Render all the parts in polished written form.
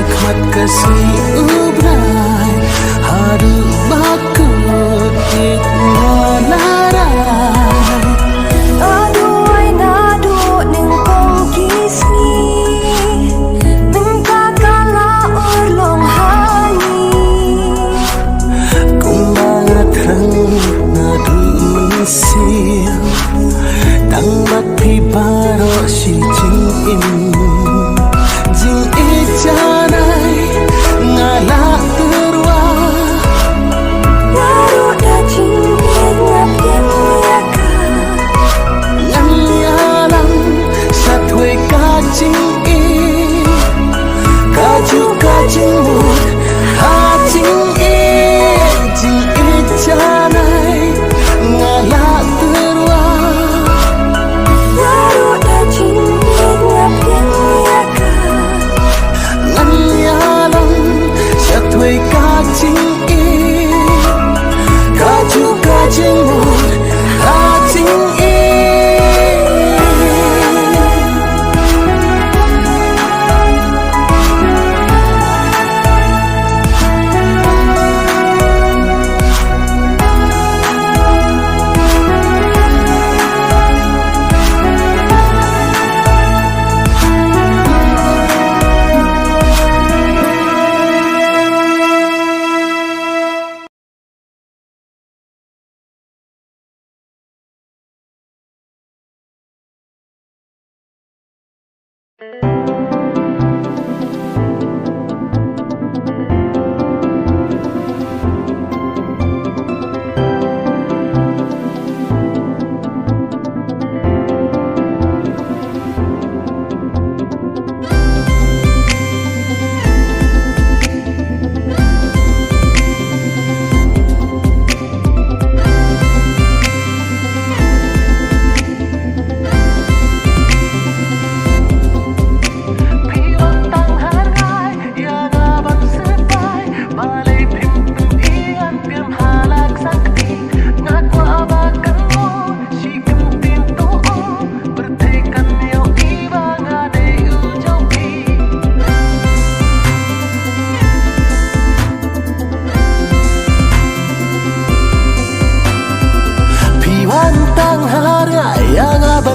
hak kasih ubrai haru bakut ignorarai aduai nadu ning kong kisni bengka kala ulong hani kumbangat rang nadu menisir tang mat pibaro si jing in jing ijanai ngala urwa naru da jing ngap yang yaka nyalang satwe kajing i kaju kajing mut hajing i jing ijanai ngala urwa naru da jing ngap yang yaka nyalang satwe kajing i kaju kajing mut hajing i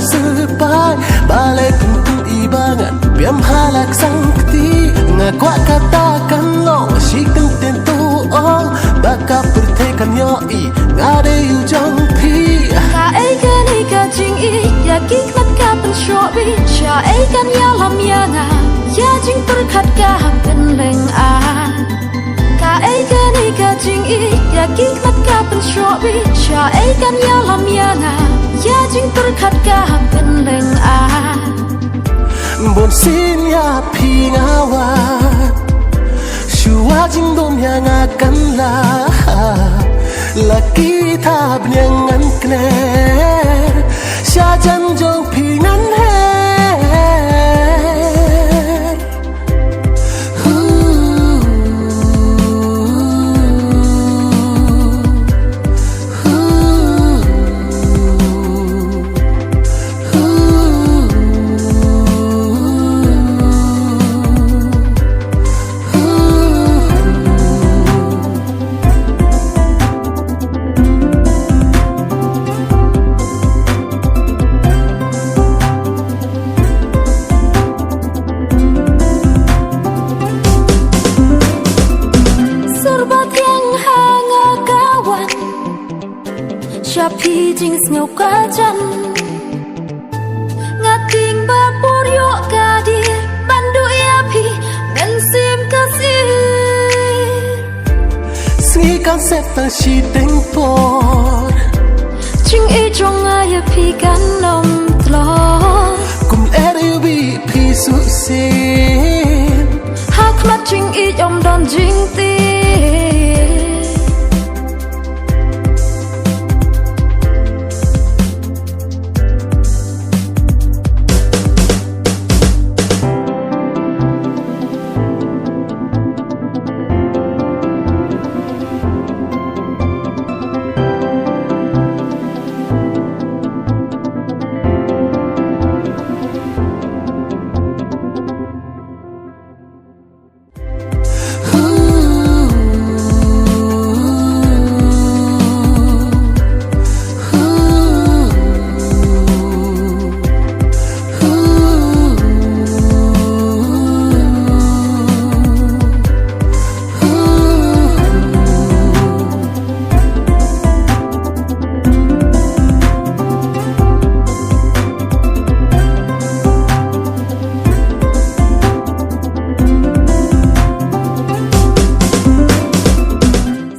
sepai balai pintu ibangan biam halak sangkti ngakwa katakan lo si kenten tu oh baka pertekan yoi ngade yu jong pi ka ai kan i ka jing i ya kik mat ka pen shobi cha ai kan ya lam ya nga ya jing terkhat ka pen leng a ka ai kan i ka jing i ya kik mat ka pen shobi cha ai kan ya lam ya nga ya jing terkhat ka pen leng a bon sin ya pi ngawa shua jing dom ya ngakan la laki tab nyangan kne sha jan jong pi ngan he Shapi jing ngau kajan ngating ba poryo kadi bandu ya pi men sim kasih si kan set tang si teng por jing e jong ya pi kan nom tlo kum ere bi pi su sin hak mat jing e yom don jing ti